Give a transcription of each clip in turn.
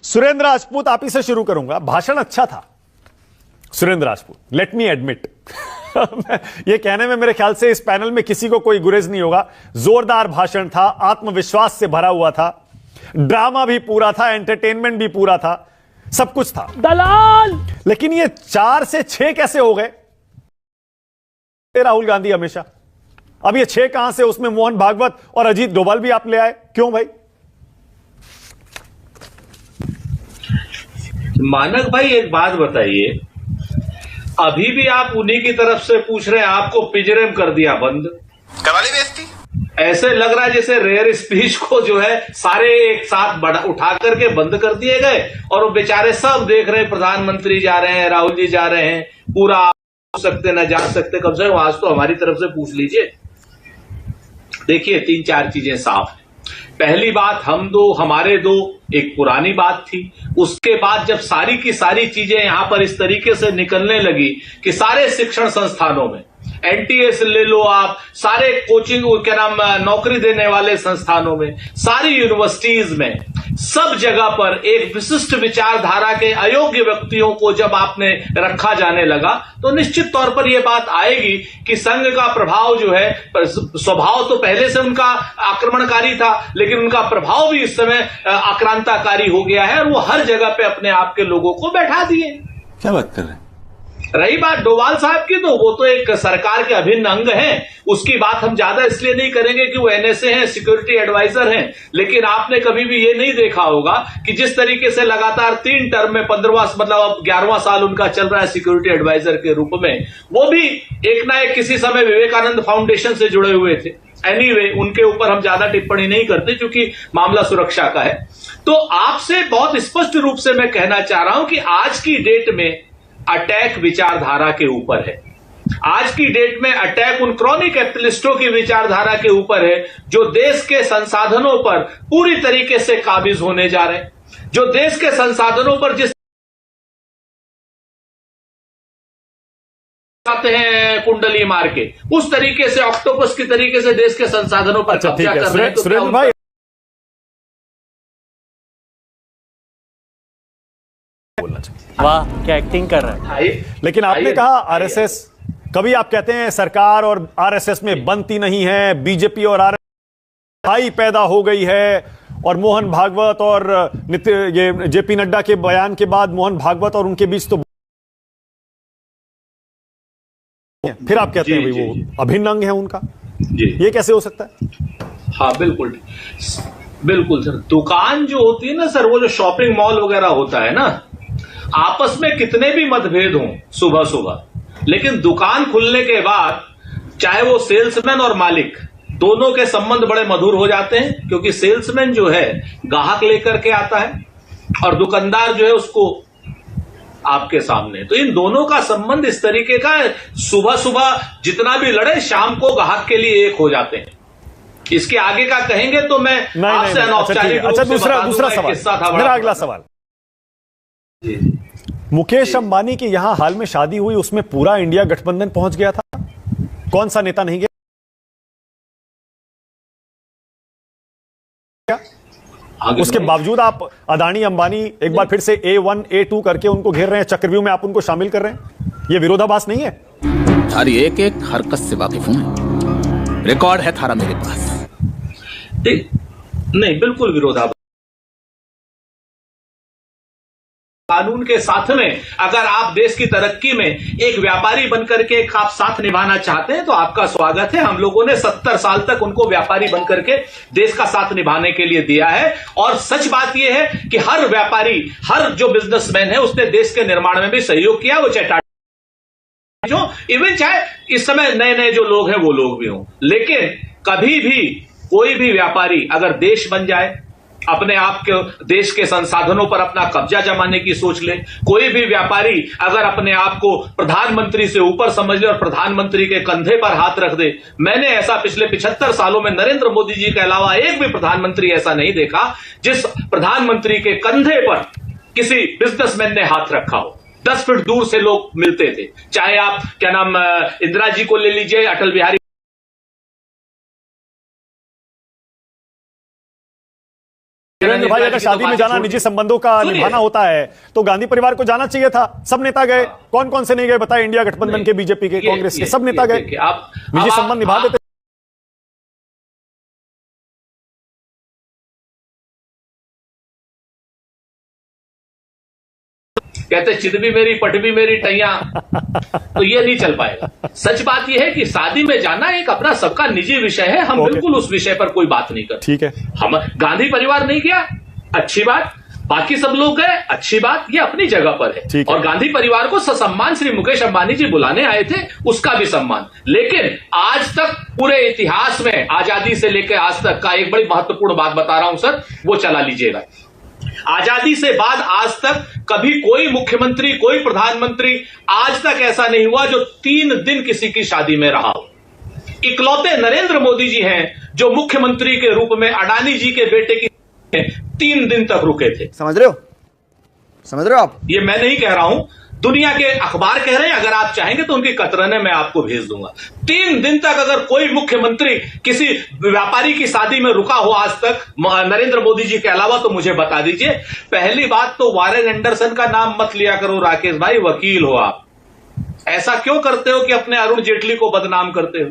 सुरेंद्र राजपूत, आप ही से शुरू करूंगा। भाषण अच्छा था Surendra Rajput, let me admit. ये कहने में मेरे ख्याल से इस पैनल में किसी को कोई गुरेज नहीं होगा। जोरदार भाषण था, आत्मविश्वास से भरा हुआ था, ड्रामा भी पूरा था, एंटरटेनमेंट भी पूरा था, सब कुछ था। दलाल। लेकिन ये 4 से 6 कैसे हो गए? राहुल गांधी हमेशा, अब ये 6 कहां से? उसमें मोहन भागवत और अजीत डोभाल भी आप ले आए, क्यों भाई? मानक भाई, एक बात बताइए, अभी भी आप उन्हीं की तरफ से पूछ रहे हैं, आपको पिंजरे में कर दिया बंद, करा ली बेइज्जती। ऐसे लग रहा है जैसे रेयर स्पीच को जो है सारे एक साथ उठा करके बंद कर दिए गए और वो बेचारे सब देख रहे हैं, प्रधानमंत्री जा रहे हैं, राहुल जी जा रहे हैं, पूरा आ सकते ना जा सकते, कम से कम आज तो हमारी तरफ से पूछ लीजिए। देखिए, 3-4 चीजें साफ है। पहली बात, हम दो हमारे दो एक पुरानी बात थी। उसके बाद जब सारी की सारी चीजें यहां पर इस तरीके से निकलने लगी कि सारे शिक्षण संस्थानों में, एनटीएस ले लो आप, सारे कोचिंग क्या नाम नौकरी देने वाले संस्थानों में, सारी यूनिवर्सिटीज में, सब जगह पर एक विशिष्ट विचारधारा के अयोग्य व्यक्तियों को जब आपने रखा जाने लगा, तो निश्चित तौर पर यह बात आएगी कि संघ का प्रभाव जो है, स्वभाव तो पहले से उनका आक्रमणकारी था, लेकिन उनका प्रभाव भी इस समय आक्रांताकारी हो गया है और वो हर जगह पे अपने आप के लोगों को बैठा दिए। क्या बात कर रहे हैं? रही बात डोभाल साहब की, तो वो तो एक सरकार के अभिन्न अंग हैं, उसकी बात हम ज्यादा इसलिए नहीं करेंगे कि वो एनएसए हैं, सिक्योरिटी एडवाइजर हैं। लेकिन आपने कभी भी ये नहीं देखा होगा कि जिस तरीके से लगातार 3 टर्म में 15वां मतलब अब 11वां साल उनका चल रहा है सिक्योरिटी एडवाइजर के रूप में, वो भी एक ना एक किसी समय विवेकानंद फाउंडेशन से जुड़े हुए थे। एनीवे, उनके ऊपर हम ज्यादा टिप्पणी नहीं करते क्योंकि मामला सुरक्षा का है। तो आपसे बहुत स्पष्ट रूप से मैं कहना चाह रहा हूं कि आज की डेट में अटैक विचारधारा के ऊपर है। आज की डेट में अटैक उन क्रॉनिक कैपिटलिस्टों की विचारधारा के ऊपर है जो देश के संसाधनों पर पूरी तरीके से काबिज होने जा रहे हैं, जो देश के संसाधनों पर जिस आते हैं कुंडली मार के, उस तरीके से ऑक्टोपस की तरीके से देश के संसाधनों पर कब्जा कर रहे हैं। तो सुरेंद्र भाई, वाह, क्या एक्टिंग कर रहा है। लेकिन आपने कहा आरएसएस, कभी आप कहते हैं सरकार और आरएसएस में बनती नहीं है, बीजेपी और आरएसएस भाई पैदा हो गई है, और मोहन भागवत और ये जेपी नड्डा के बयान के बाद मोहन भागवत और उनके बीच तो फिर आप कहते हैं भाई वो अभिन्न अंग है उनका, ये कैसे हो सकता है? हाँ, बिल्कुल बिल्कुल सर। दुकान जो होती है ना सर, वो जो शॉपिंग मॉल वगैरह होता है ना, आपस में कितने भी मतभेद हों सुबह सुबह, लेकिन दुकान खुलने के बाद चाहे वो सेल्समैन और मालिक दोनों के संबंध बड़े मधुर हो जाते हैं, क्योंकि सेल्समैन जो है ग्राहक लेकर के आता है और दुकानदार जो है उसको आपके सामने। तो इन दोनों का संबंध इस तरीके का, सुबह सुबह जितना भी लड़े शाम को ग्राहक के लिए एक हो जाते हैं। इसके आगे का कहेंगे तो मैं आपसे अनौपचारिक रूप से दूसरा सवाल, मेरा अगला सवाल। मुकेश अंबानी की यहां हाल में शादी हुई, उसमें पूरा इंडिया गठबंधन पहुंच गया था, कौन सा नेता नहीं गया? उसके बावजूद आप अदानी अंबानी एक बार फिर से A1 A2 करके उनको घेर रहे हैं, चक्रव्यूह में आप उनको शामिल कर रहे हैं, ये विरोधाभास नहीं है? थारी एक एक हरकत से वाकिफ हूं मैं, रिकॉर्ड है थारा मेरे पास। नहीं, बिल्कुल विरोधाभास। कानून के साथ में अगर आप देश की तरक्की में एक व्यापारी बनकर के आप साथ निभाना चाहते हैं तो आपका स्वागत है। हम लोगों ने 70 साल तक उनको व्यापारी बनकर के देश का साथ निभाने के लिए दिया है। और सच बात यह है कि हर व्यापारी, हर जो बिजनेसमैन है, उसने देश के निर्माण में भी सहयोग किया, वो जो इवन चाहे इस समय नए नए जो लोग हैं वो लोग भी हों। लेकिन कभी भी कोई भी व्यापारी अगर देश बन जाए, अपने आप के देश के संसाधनों पर अपना कब्जा जमाने की सोच ले, कोई भी व्यापारी अगर अपने आप को प्रधानमंत्री से ऊपर समझ ले और प्रधानमंत्री के कंधे पर हाथ रख दे, मैंने ऐसा पिछले 75 सालों में नरेंद्र मोदी जी के अलावा एक भी प्रधानमंत्री ऐसा नहीं देखा जिस प्रधानमंत्री के कंधे पर किसी बिजनेसमैन ने हाथ रखा हो। 10 फीट दूर से लोग मिलते थे, चाहे आप क्या नाम इंदिरा जी को ले लीजिए, अटल बिहारी सुरेंद्र भाई, अगर शादी में जाना निजी संबंधों का निभाना होता है तो गांधी परिवार को जाना चाहिए था। सब नेता गए, कौन कौन से नहीं गए बताए? इंडिया गठबंधन के, बीजेपी के, कांग्रेस के सब नेता गए, निजी संबंध निभा देते। कहते चित भी मेरी पट भी मेरी टैया, तो ये नहीं चल पाएगा। सच बात यह है कि शादी में जाना एक अपना सबका निजी विषय है, हम बिल्कुल उस विषय पर कोई बात नहीं करते। ठीक है, हम गांधी परिवार नहीं गया, अच्छी बात, बाकी सब लोग गए, अच्छी बात, ये अपनी जगह पर है। और गांधी परिवार को ससम्मान श्री मुकेश अंबानी जी बुलाने आए थे, उसका भी सम्मान। लेकिन आज तक पूरे इतिहास में आजादी से लेकर आज तक का एक बड़ी महत्वपूर्ण बात बता रहा हूं सर, वो चला लीजिएगा। आजादी से बाद आज तक कभी कोई मुख्यमंत्री, कोई प्रधानमंत्री आज तक ऐसा नहीं हुआ जो 3 दिन किसी की शादी में रहा हो। इकलौते नरेंद्र मोदी जी हैं जो मुख्यमंत्री के रूप में अडानी जी के बेटे की 3 दिन तक रुके थे। समझ रहे हो आप? ये मैं नहीं कह रहा हूं, दुनिया के अखबार कह रहे हैं। अगर आप चाहेंगे तो उनकी कतरने मैं आपको भेज दूंगा। 3 दिन तक अगर कोई मुख्यमंत्री किसी व्यापारी की शादी में रुका हो आज तक नरेंद्र मोदी जी के अलावा, तो मुझे बता दीजिए। पहली बात तो वारेन एंडरसन का नाम मत लिया करो राकेश भाई, वकील हो आप। ऐसा क्यों करते हो कि अपने अरुण जेटली को बदनाम करते हो?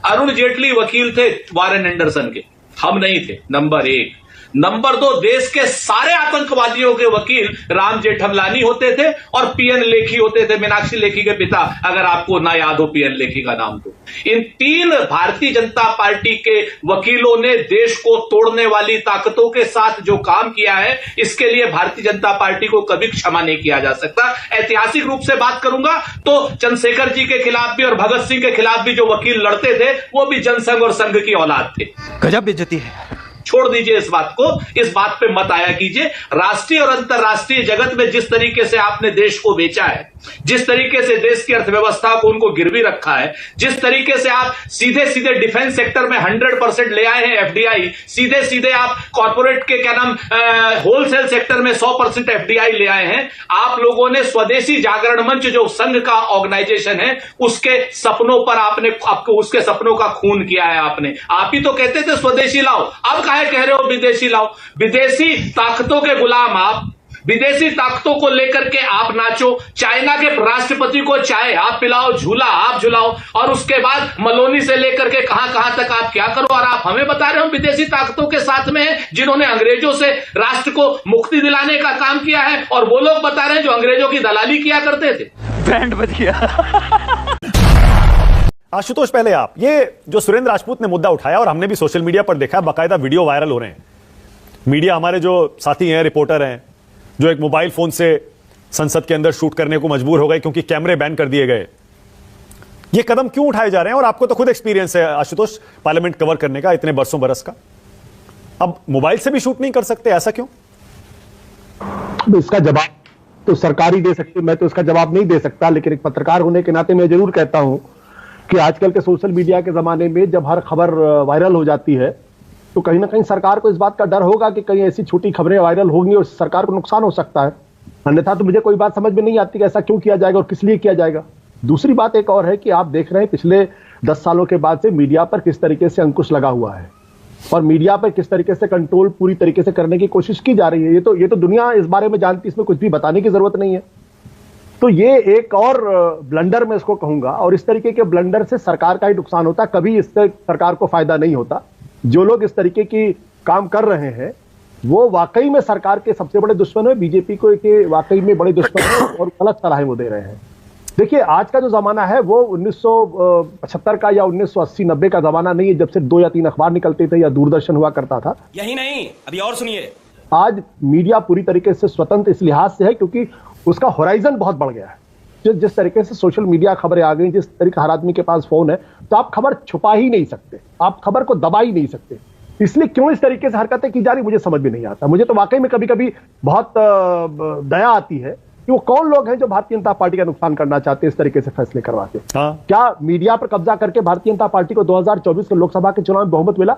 अरुण जेटली वकील थे वारेन एंडरसन के, हम नहीं थे, नंबर 1। नंबर 2, देश के सारे आतंकवादियों के वकील राम जेठमलानी होते थे और पीएन लेखी होते थे, मीनाक्षी लेखी के पिता, अगर आपको ना याद हो पीएन लेखी का नाम तो। इन 3 भारतीय जनता पार्टी के वकीलों ने देश को तोड़ने वाली ताकतों के साथ जो काम किया है, इसके लिए भारतीय जनता पार्टी को कभी क्षमा नहीं किया जा सकता। ऐतिहासिक रूप से बात करूंगा तो चंद्रशेखर जी के खिलाफ भी और भगत सिंह के खिलाफ भी जो वकील लड़ते थे, वो भी जनसंघ और संघ की औलाद थे। गजब बेइज्जती है। छोड़ दीजिए इस बात को, इस बात पे मत आया कीजिए। राष्ट्रीय और अंतर्राष्ट्रीय जगत में जिस तरीके से आपने देश को बेचा है, जिस तरीके से देश की अर्थव्यवस्था को उनको गिरवी रखा है, जिस तरीके से आप सीधे सीधे डिफेंस सेक्टर में 100% ले आए हैं एफडीआई, सीधे सीधे आप कॉर्पोरेट के क्या नाम होलसेल सेक्टर में 100% एफडीआई ले आए हैं। आप लोगों ने स्वदेशी जागरण मंच जो संघ का ऑर्गेनाइजेशन है, उसके सपनों पर आपको उसके सपनों का खून किया है आपने। आप ही तो कहते थे स्वदेशी लाओ, अब काहे कह रहे हो विदेशी लाओ? विदेशी ताकतों के गुलाम आप, विदेशी ताकतों को लेकर के आप नाचो। चाइना के राष्ट्रपति को चाय आप पिलाओ, झूला आप झुलाओ, और उसके बाद मलोनी से लेकर के कहां तक आप क्या करो, और आप हमें बता रहे हो विदेशी ताकतों के साथ में हैं जिन्होंने अंग्रेजों से राष्ट्र को मुक्ति दिलाने का काम किया है, और वो लोग बता रहे हैं जो अंग्रेजों की दलाली किया करते थे। बैंड बज गया। आशुतोष, पहले आप, ये जो सुरेंद्र राजपूत ने मुद्दा उठाया और हमने भी सोशल मीडिया पर देखा, बाकायदा वीडियो वायरल हो रहे हैं। मीडिया, हमारे जो साथी हैं, रिपोर्टर हैं, जो एक मोबाइल फोन से संसद के अंदर शूट करने को मजबूर हो गए क्योंकि कैमरे बैन कर दिए गए। ये कदम क्यों उठाए जा रहे हैं? और आपको तो खुद एक्सपीरियंस है आशुतोष, पार्लियामेंट कवर करने का इतने बरसों बरस का। अब मोबाइल से भी शूट नहीं कर सकते, ऐसा क्यों? इसका जवाब तो सरकार ही दे सकती है, मैं तो इसका जवाब नहीं दे सकता। लेकिन एक पत्रकार होने के नाते मैं जरूर कहता हूं कि आजकल के सोशल मीडिया के जमाने में जब हर खबर वायरल हो जाती है, तो कहीं ना कहीं सरकार को इस बात का डर होगा कि कहीं ऐसी छोटी खबरें वायरल होंगी और सरकार को नुकसान हो सकता है। अन्यथा तो मुझे कोई बात समझ में नहीं आती कि ऐसा क्यों किया जाएगा और किस लिए किया जाएगा। दूसरी बात एक और है कि आप देख रहे हैं पिछले 10 सालों के बाद से मीडिया पर किस तरीके से अंकुश लगा हुआ है और मीडिया पर किस तरीके से कंट्रोल पूरी तरीके से करने की कोशिश की जा रही है। ये तो दुनिया इस बारे में जानती है, इसमें कुछ भी बताने की जरूरत नहीं है। तो ये एक और ब्लंडर मैं इसको कहूंगा, और इस तरीके के ब्लंडर से सरकार का ही नुकसान होता है, कभी इससे सरकार को फायदा नहीं होता। जो लोग इस तरीके की काम कर रहे हैं वो वाकई में सरकार के सबसे बड़े दुश्मन है, बीजेपी को के वाकई में बड़े दुश्मन है और गलत सलाहें वो दे रहे हैं। देखिए, आज का जो जमाना है वो 1975 का या 1980-90 का जमाना नहीं है, जब से 2 या 3 अखबार निकलते थे या दूरदर्शन हुआ करता था। यही नहीं, अभी और सुनिए। आज मीडिया पूरी तरीके से स्वतंत्र इस लिहाज से है क्योंकि उसका होराइजन बहुत बढ़ गया है। जिस तरीके से सोशल मीडिया खबरें आ गई, जिस तरीके हर आदमी के पास फोन है, तो आप खबर छुपा ही नहीं सकते, आप खबर को दबा ही नहीं सकते। इसलिए क्यों इस तरीके से हरकतें की जा रही मुझे समझ में नहीं आता। मुझे तो वाकई में कभी कभी बहुत दया आती है कि वो कौन लोग हैं जो भारतीय जनता पार्टी का नुकसान करना चाहते हैं इस तरीके से फैसले करवाते। क्या मीडिया पर कब्जा करके भारतीय जनता पार्टी को 2024 के लोकसभा के चुनाव में बहुमत मिला?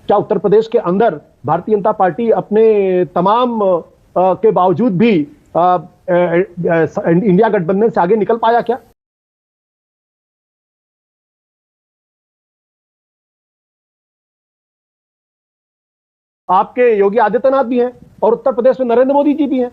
क्या उत्तर प्रदेश के अंदर भारतीय जनता पार्टी अपने तमाम के बावजूद भी इंडिया गठबंधन से आगे निकल पाया? क्या आपके योगी आदित्यनाथ भी हैं, और उत्तर प्रदेश में नरेंद्र मोदी जी भी हैं।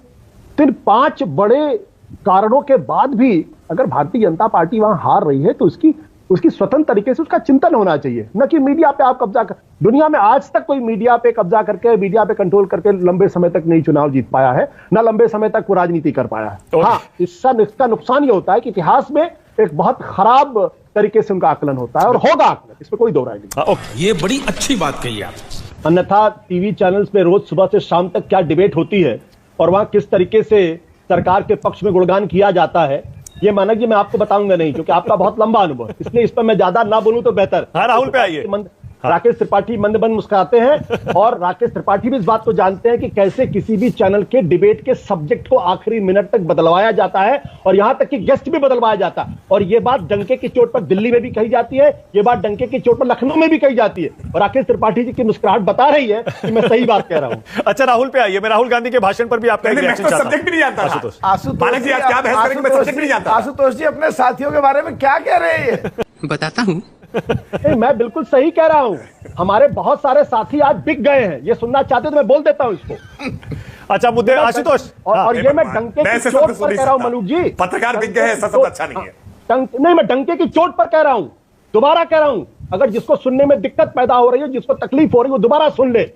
तो इन 5 बड़े कारणों के बाद भी अगर भारतीय जनता पार्टी वहां हार रही है तो उसकी स्वतंत्र तरीके से उसका चिंतन होना चाहिए, न कि मीडिया पे आप कब्जा कर। दुनिया में आज तक कोई मीडिया पे कब्जा करके, मीडिया पे कंट्रोल करके लंबे समय तक नहीं चुनाव जीत पाया है, ना लंबे समय तक वो राजनीति कर पाया है। हाँ, इसका नुकसान ये होता है कि इतिहास में एक बहुत खराब तरीके से उनका आकलन होता है और होगा आकलन, इसमें कोई दो राय नहीं। ये बड़ी अच्छी बात कही आप। अन्यथा टीवी चैनल्स पे रोज सुबह से शाम तक क्या डिबेट होती है और वहां किस तरीके से सरकार के पक्ष में गुणगान किया जाता है, ये माना कि मैं आपको बताऊंगा नहीं, क्योंकि आपका बहुत लंबा अनुभव है, इसलिए इस पर मैं ज्यादा ना बोलूं तो बेहतर। हाँ, राहुल पे आइए। राकेश त्रिपाठी मंद मंद मुस्कुराते हैं और राकेश त्रिपाठी भी इस बात को जानते हैं कि कैसे किसी भी चैनल के डिबेट के सब्जेक्ट को आखिरी मिनट तक बदलवाया जाता है और यहां तक कि गेस्ट भी बदलवाया जाता है। और ये बात डंके की चोट पर दिल्ली में भी कही जाती है, ये बात डंके की चोट पर लखनऊ में भी कही जाती है, और राकेश त्रिपाठी जी की मुस्कुराहट बता रही है कि मैं सही बात कह रहा हूं। अच्छा, राहुल पे आइए। मैं राहुल गांधी के भाषण पर भी आपका रिएक्शन चाहता हूं। सब्जेक्ट भी नहीं जानता आशुतोष। मानक जी, आप क्या बहस करेंगे? मैं सब्जेक्ट भी नहीं जानता। आशुतोष जी अपने साथियों के बारे में क्या कह रहे हैं? बताता हूँ। नहीं, मैं बिल्कुल सही कह रहा हूं। हमारे बहुत सारे साथी आज बिक गए हैं, ये सुनना चाहते तो मैं बोल देता हूं इसको। अच्छा, मुद्दे आशुतोष। और ये मैं डंके की चोट पर कह रहा हूं मलूक जी। पत्रकार बिक गए हैं, ऐसा सब अच्छा नहीं है। नहीं, मैं डंके की चोट पर कह रहा हूं, दोबारा कह रहा हूं। अगर जिसको सुनने में दिक्कत पैदा हो रही है, जिसको तकलीफ हो रही है, वो दोबारा सुन ले।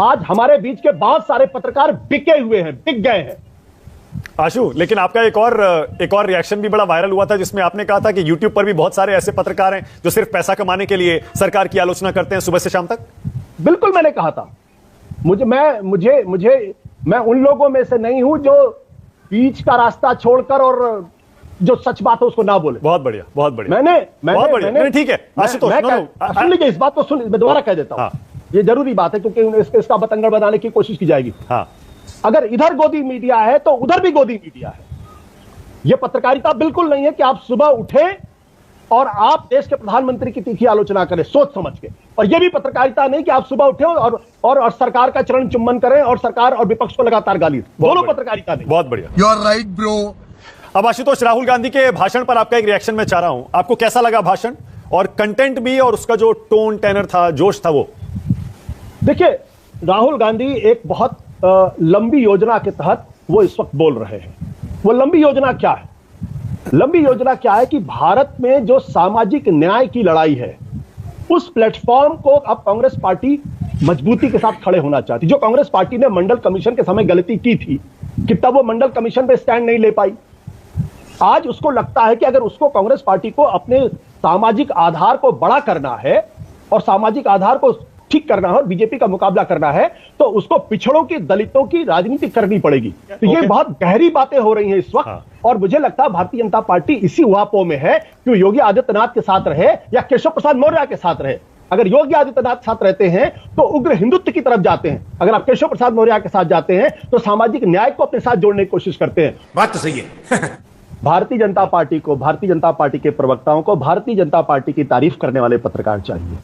आज हमारे बीच के बहुत सारे पत्रकार बिके हुए हैं, बिक गए हैं। आशु, लेकिन आपका एक और रिएक्शन भी बड़ा वायरल हुआ था, जिसमें आपने कहा था कि YouTube पर भी बहुत सारे ऐसे पत्रकार हैं जो सिर्फ पैसा कमाने के लिए सरकार की आलोचना करते हैं सुबह से शाम तक। बिल्कुल, मैंने कहा था। मैं उन लोगों में से नहीं हूं जो बीच का रास्ता छोड़कर और जो सच बात है उसको ना बोले। बहुत बढ़िया, बहुत बढ़िया। मैंने ठीक है आशुतोष, सुन लीजिए, इस बात को सुन, मैं दोबारा कह देता हूं। ये जरूरी बात है क्योंकि इसका बतंगड़ बनाने की कोशिश की जाएगी। हाँ, अगर इधर गोदी मीडिया है तो उधर भी गोदी मीडिया है। यह पत्रकारिता बिल्कुल नहीं है कि आप सुबह उठे और आप देश के प्रधानमंत्री की तीखी आलोचना करें सोच समझ के, और यह भी पत्रकारिता नहीं कि आप सुबह उठे और सरकार का चरण चुम्बन करें और सरकार और विपक्ष को लगातार गाली। दोनों पत्रकारिता नहीं। बहुत बढ़िया, यू आर राइट ब्रो। अब आशुतोष, राहुल गांधी के भाषण पर आपका एक रिएक्शन मैं चाह रहा हूं। आपको कैसा लगा भाषण, और कंटेंट भी, और उसका जो टोन टेनर था, जोश था वो? देखिए, राहुल गांधी एक बहुत लंबी योजना के तहत वो इस वक्त बोल रहे हैं। वो लंबी योजना क्या है? लंबी योजना क्या है कि भारत में जो सामाजिक न्याय की लड़ाई है, उस प्लेटफॉर्म को अब कांग्रेस पार्टी मजबूती के साथ खड़े होना चाहती। जो कांग्रेस पार्टी ने मंडल कमीशन के समय गलती की थी कि तब वो मंडल कमीशन पे स्टैंड नहीं ले पाई, आज उसको लगता है कि अगर उसको कांग्रेस पार्टी को अपने सामाजिक आधार को बड़ा करना है और सामाजिक आधार को ठीक करना है और बीजेपी का मुकाबला करना है, तो उसको पिछड़ों की, दलितों की राजनीति करनी पड़ेगी। तो ये बहुत गहरी बातें हो रही हैं इस वक्त। और मुझे लगता है भारतीय जनता पार्टी इसी उहापों में है कि योगी आदित्यनाथ के साथ रहे या केशव प्रसाद मौर्य के साथ रहे। अगर योगी आदित्यनाथ के साथ रहते हैं तो उग्र हिंदुत्व की तरफ जाते हैं, अगर आप केशव प्रसाद मौर्य के साथ जाते हैं तो सामाजिक न्याय को अपने साथ जोड़ने की कोशिश करते हैं। बात तो सही है। भारतीय जनता पार्टी को, भारतीय जनता पार्टी के प्रवक्ताओं को भारतीय जनता पार्टी की तारीफ करने वाले पत्रकार चाहिए।